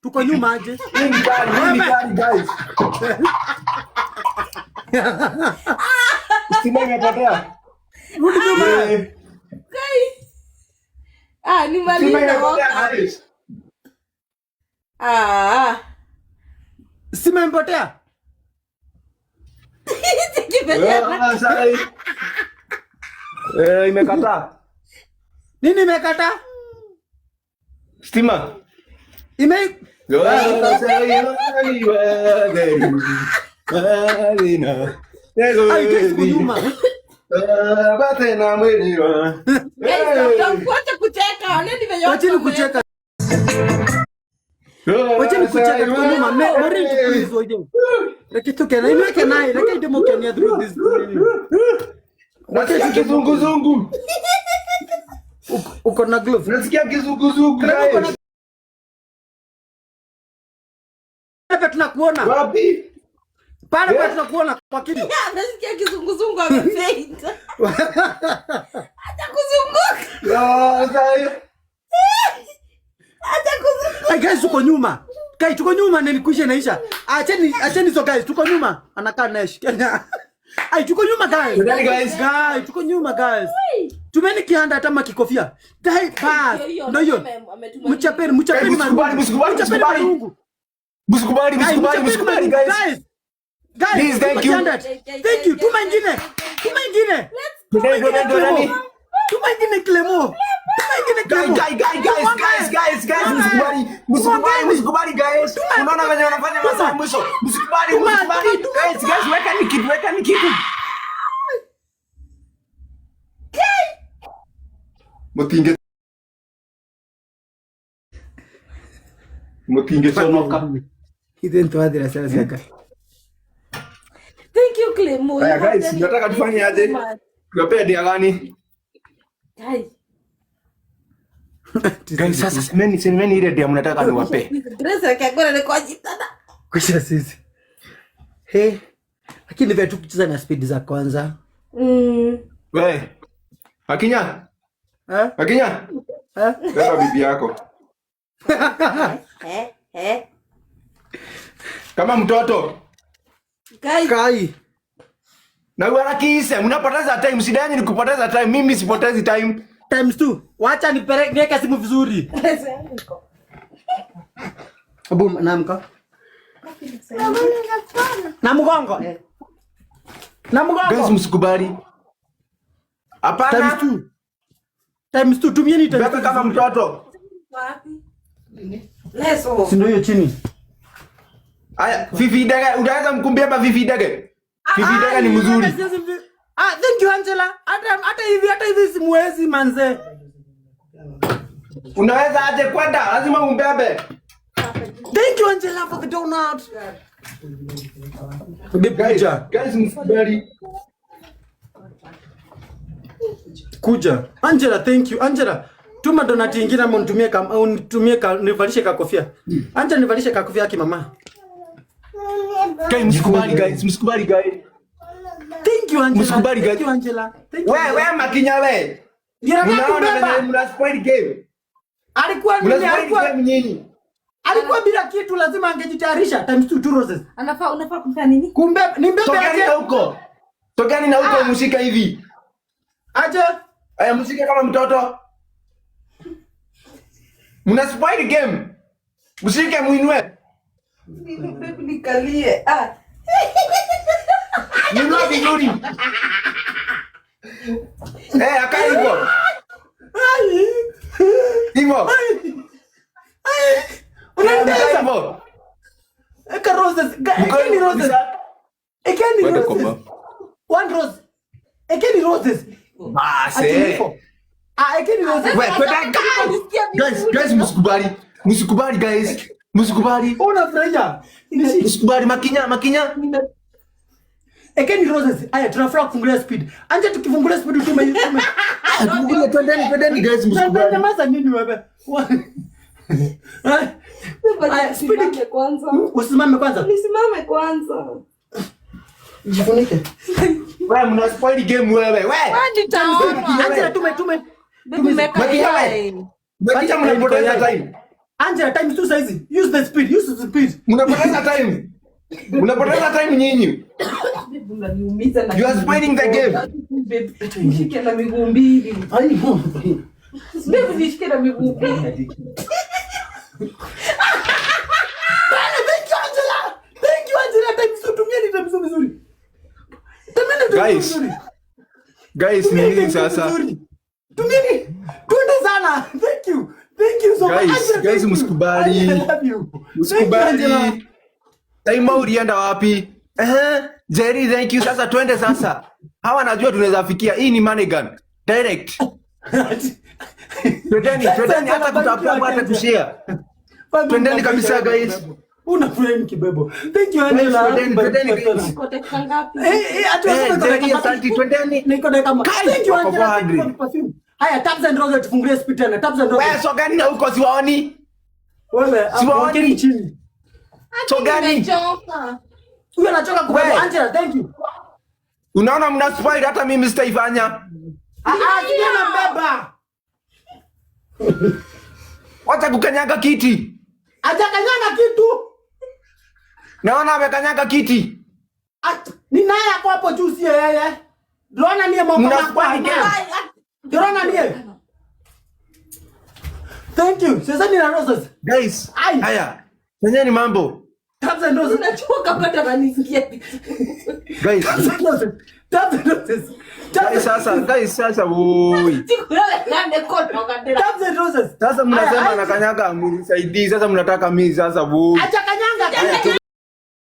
Tuko nyuma aje? Ni kali guys. Stima imepotea. Rudi nyuma. Guys. Ni Malinda waka. Stima imepotea. Imekata. Nini imekata? Stima. Wacheni kucheka. Wacheni kucheka kwa nyuma. Mori tukulizo hiyo. Rekitoke na imeke naye, rekitoke mokenya through this. Nasikia kizunguzungu. Uko na glove. Nasikia kizunguzungu. Hapa tunakuona. Wapi? Pale kwa tunakuona kwa kidi. Nasikia kizunguzungu amefaint. Hata kuzunguka. Hata kuzunguka. Guys uko nyuma. Guys tuko nyuma na nikushe naisha. Acheni so guys tuko nyuma. Anakaa Nash. Ai tuko nyuma guys. Guys tuko nyuma guys. Tumeni kianda hata makikofia. Guys pass. Ndio hiyo. Mchapeni marungu. Musikubali guys. Please, thank you. Thank you. Tuma ingine. Clemo. Musikubali guys. Unaona wenye wanafanya masaa mwisho. Musikubali guys. Weka ni kitu. Mutinge sonoka. Idento adira sasa. Thank you Clemo. Haya guys, nataka tufanye aje? Tunape dia gani? Guys, sasa semeni ile dia mnataka niwape. Grace akagora ni kwa jitana. Kisha sisi. Lakini vile tukicheza na speed za kwanza. Wewe. Akinya? Akinya? Beba bibi yako. Kama mtoto. Kai. Na harakisha, mnapoteza time, sidani ni kupoteza time, mimi sipotezi time. Times 2. Wacha niweke simu vizuri. Abu namka. Na mgongo. Guys msikubali. Hapana. Times 2 tumieni times 2 kama mtoto. Wapi? Leso. Si ndio hiyo chini. Aya, Fifi Daga, unaweza mkumbia hapa Fifi Daga? Fifi Daga ni mzuri. Thank you Angela. Hata hivi simuwezi manze. Unaweza aje kwenda? Lazima umbebe. Thank you Angela for the donut. Guys msikubali. Kuja. Angela, thank you. Angela, tuma donut nyingine ama unitumie nivalishe kofia. Angela nivalishe kofia yake mama. Guys msikubali guys. Thank you Angela. Msikubali guys. Thank you Angela. Wewe Makinya wewe. Mna spoil game. Alikuwa bila kitu, lazima angejitayarisha. Times 2 roses. Unafaa kumpa nini? Kumbe ni mbebe yake huko. Tokeni na huko mshika hivi. Aje. Aya mshika kama mtoto. Mna spoil game. Mshike muinue. Mbebe nikalie. Muinue vizuri. Akaa hivyo. Hivyo. Unaendeza hivyo. Eka roses. Ekeni roses. One rose. Ekeni roses. Basi. Ekeni roses. Guys msikubali guys. Msikubali. Unafurahia? Msikubali Makinya. Ekeni roses. Aya tunafaa kufungulia speed. Anje tukifungulia speed tume. Tufungulie twendeni guys msikubali. Nyamaza nini wewe? Speed kwanza. Usimame kwanza. Nisimame kwanza. Jifunike. Wewe mna spoil game wewe. Hadi taona. Acha tume. Baby make a. Acha mnapoteza time. Angela, time tu saizi. Use the speed. Mnapoteza time. Mnapoteza time nyinyi. Unaniumiza na. You are spoiling the game. Nishike na miguu mbili. Baby nishike na miguu mbili. Thank you Angela. Time tu tumia ni time vizuri. Guys, nini sasa? Tumieni. Twende sana. Thank you so much. Guys, msikubali. Msikubali. Time ulienda wapi? Jerry, thank you. Sasa twende sasa. Hawa najua tunaweza fikia. Hii ni money gun. Direct. Twendeni hata kutafuta hata kushare. Twendeni kabisa guys. Una friend kibebo. Thank you Angela. Twendeni guys. Niko dakika ngapi? Twendeni. Niko dakika kama. Thank you Angela. 400. Haya, taps and roses tufungulie speed tena. Taps and roses. Wewe so gani na huko siwaoni? Wewe siwaoni chini. So gani? Nimechoka. Huyu anachoka kubeba. Angela, thank you. Unaona mna spoil hata mimi sitaifanya. Kijana mbeba. Wacha kukanyaga kiti. Hajakanyaga kitu. Naona amekanyaga kiti. Ni naye hapo hapo juu si yeye. Drona niye mambo makubwa. Drona niye. Thank you. Sasa ni roses. Guys, haya. Fanyeni mambo. Taps and roses. Unachoka pata kanisikia. Guys. Taps and roses. Guys, sasa woi. Taps and roses. Sasa mnasema nakanyaga mnisaidii. Sasa mnataka mimi sasa woi. Acha kanyanga.